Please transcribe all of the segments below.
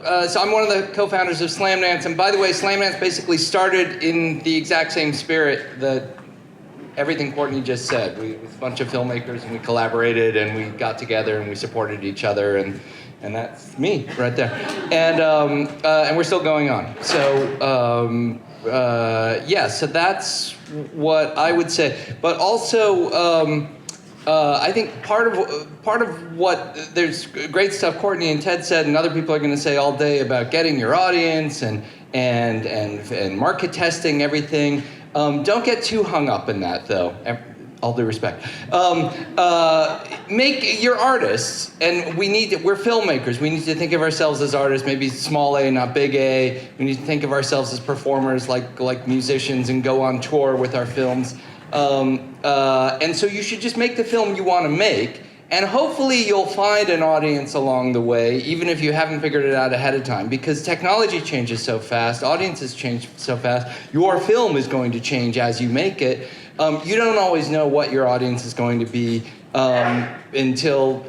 So I'm one of the co-founders of Slamdance, and by the way, Slamdance basically started in the exact same spirit that everything Courtney just said. We was a bunch of filmmakers, and we collaborated, and we got together, and we supported each other, and that's me right there. And we're still going on. So so that's what I would say. But also, I think part of what there's great stuff Courtney and Ted said, and other people are going to say all day about getting your audience and market testing everything. Don't get too hung up in that, though. All due respect. Make your artists, and we're filmmakers. We need to think of ourselves as artists, maybe small A, not big A. We need to think of ourselves as performers, like musicians, and go on tour with our films. And so you should just make the film you want to make, and hopefully you'll find an audience along the way, even if you haven't figured it out ahead of time, because technology changes so fast, audiences change so fast, your film is going to change as you make it. You don't always know what your audience is going to be until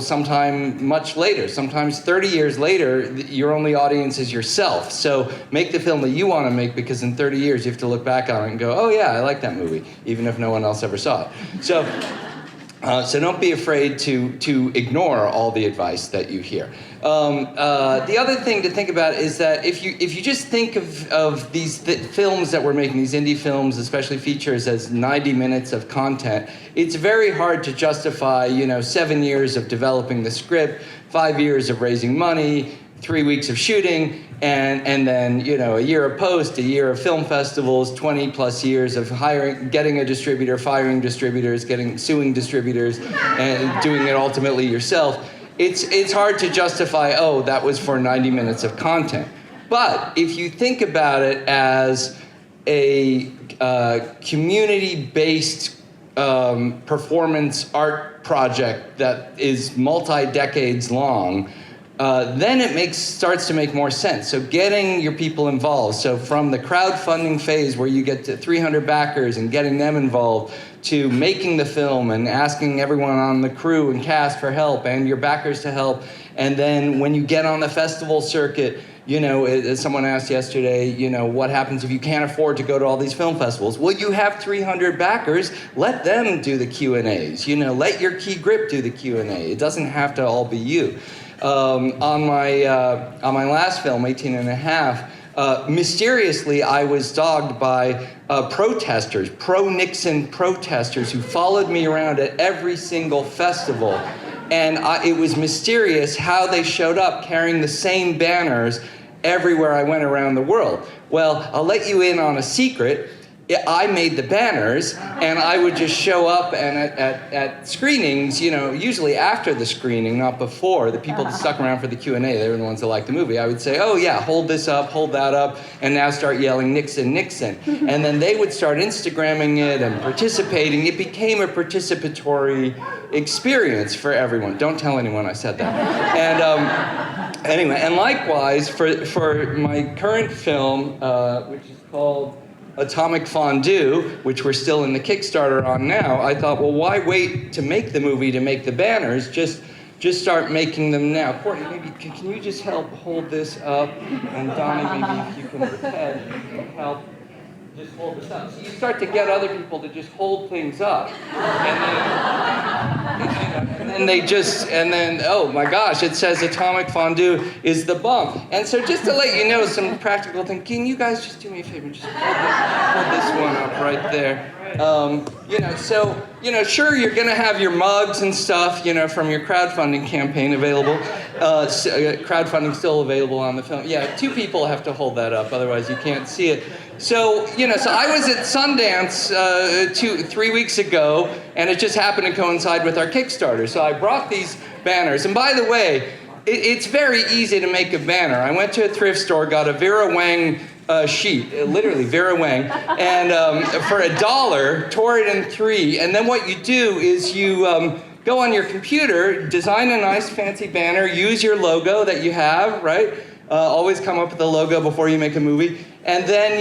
sometime much later. Sometimes 30 years later, your only audience is yourself. So make the film that you want to make, because in 30 years you have to look back on it and go, oh yeah, I like that movie, even if no one else ever saw it. So don't be afraid to ignore all the advice that you hear. The other thing to think about is that if you just think of these films that we're making, these indie films, especially features, as 90 minutes of content, it's very hard to justify 7 years of developing the script, 5 years of raising money, 3 weeks of shooting, and then a year of post, a year of film festivals, 20 plus years of getting a distributor, firing distributors, suing distributors, and doing it ultimately yourself. It's hard to justify, oh, that was for 90 minutes of content. But if you think about it as a community-based performance art project that is multi-decades long, then it starts to make more sense. So getting your people involved. So from the crowdfunding phase where you get to 300 backers and getting them involved, to making the film and asking everyone on the crew and cast for help and your backers to help. And then when you get on the festival circuit, as someone asked yesterday, what happens if you can't afford to go to all these film festivals? Well, you have 300 backers. Let them do the Q&As. Let your key grip do the Q&A. It doesn't have to all be you. On my last film, 18 and a half, mysteriously I was dogged by protesters, pro-Nixon protesters, who followed me around at every single festival. And it was mysterious how they showed up carrying the same banners everywhere I went around the world. Well, I'll let you in on a secret. I made the banners, and I would just show up and at screenings, usually after the screening, not before. The people that stuck around for the Q&A, they were the ones that liked the movie. I would say, oh yeah, hold this up, hold that up, and now start yelling Nixon, Nixon. And then they would start Instagramming it and participating. It became a participatory experience for everyone. Don't tell anyone I said that. And anyway, and likewise, for my current film, which is called Atomic Fondue, which we're still in the Kickstarter on now, I thought, well, why wait to make the movie to make the banners? Just start making them now. Courtney, maybe can you just help hold this up? And Donnie, maybe if you can help just hold this up. So you start to get other people to just hold things up. And then, oh my gosh, it says Atomic Fondue is the bomb. And so just to let you know some practical thing, can you guys just do me a favor and just hold this one up right there? Sure, you're going to have your mugs and stuff, from your crowdfunding campaign available. Crowdfunding's still available on the film. Yeah, 2 people have to hold that up, otherwise you can't see it. So, so I was at Sundance 3 weeks ago, and it just happened to coincide with our Kickstarter. So I brought these banners, and by the way, it's very easy to make a banner. I went to a thrift store, got a Vera Wang sheet, literally Vera Wang, and for $1, tore it in 3, and then what you do is you go on your computer, design a nice fancy banner, use your logo that you have, right? Always come up with a logo before you make a movie, and then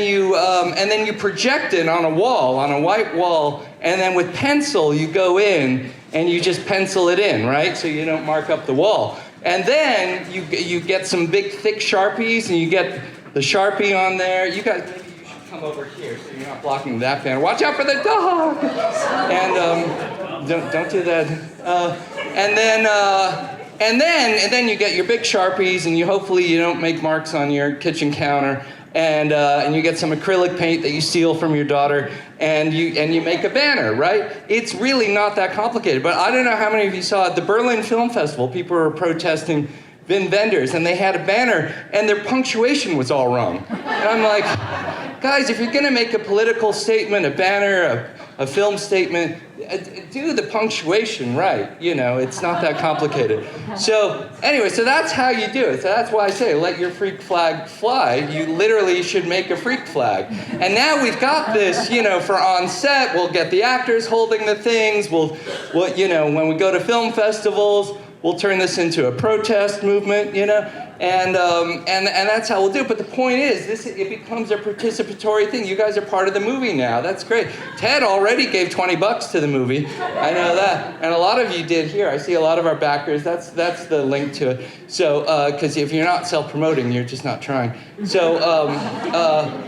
you project it on a wall, on a white wall, and then with pencil you go in and you just pencil it in, right? So you don't mark up the wall. And then you get some big thick Sharpies, and you get the Sharpie on there. You guys, maybe you should come over here so you're not blocking that banner. Watch out for the dog! And don't do that. And then you get your big Sharpies, and hopefully you don't make marks on your kitchen counter. And you get some acrylic paint that you steal from your daughter, and you make a banner, right? It's really not that complicated. But I don't know how many of you saw at the Berlin Film Festival, people were protesting Vin vendors, and they had a banner, and their punctuation was all wrong. And I'm like, guys, if you're gonna make a political statement, a banner, a film statement, do the punctuation right. It's not that complicated. So anyway, so that's how you do it. So that's why I say, let your freak flag fly. You literally should make a freak flag. And now we've got this, for on set, we'll get the actors holding the things. We'll when we go to film festivals, we'll turn this into a protest movement, and that's how we'll do it. But the point is, it becomes a participatory thing. You guys are part of the movie now. That's great. Ted already gave $20 to the movie. I know that, and a lot of you did here. I see a lot of our backers. That's the link to it. So, because if you're not self-promoting, you're just not trying. So,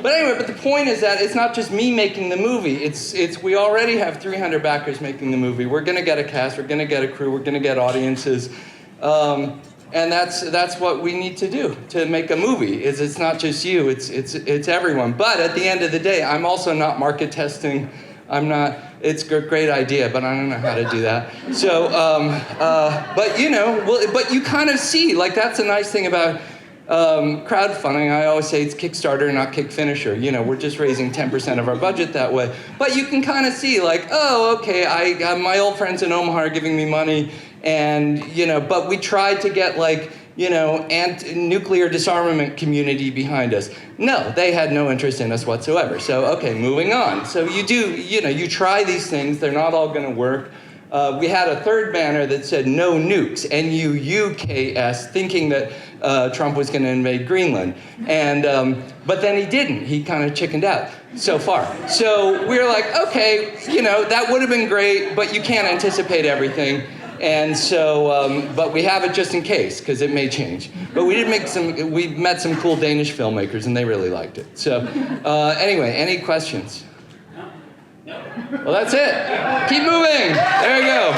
but anyway, but the point is that it's not just me making the movie. It's we already have 300 backers making the movie. We're going to get a cast. We're going to get a crew. We're going to get audiences. And that's what we need to do to make a movie. It's not just you, it's everyone. But at the end of the day, I'm also not market testing. I'm not. It's a great idea, but I don't know how to do that. So, but you kind of see, like, that's a nice thing about crowdfunding. I always say it's Kickstarter, not Kick Finisher. We're just raising 10% of our budget that way. But you can kind of see, like, oh, okay, my old friends in Omaha are giving me money. And, but we tried to get, like, nuclear disarmament community behind us. No, they had no interest in us whatsoever. So, okay, moving on. So you try these things. They're not all going to work. We had a third banner that said no nukes, N-U-U-K-S, thinking that Trump was going to invade Greenland. And, but then he didn't. He kind of chickened out so far. So we were like, okay, that would have been great, but you can't anticipate everything. And so, but we have it just in case, because it may change. But we met some cool Danish filmmakers, and they really liked it. So, anyway, any questions? No. Well, that's it. Keep moving. There you go.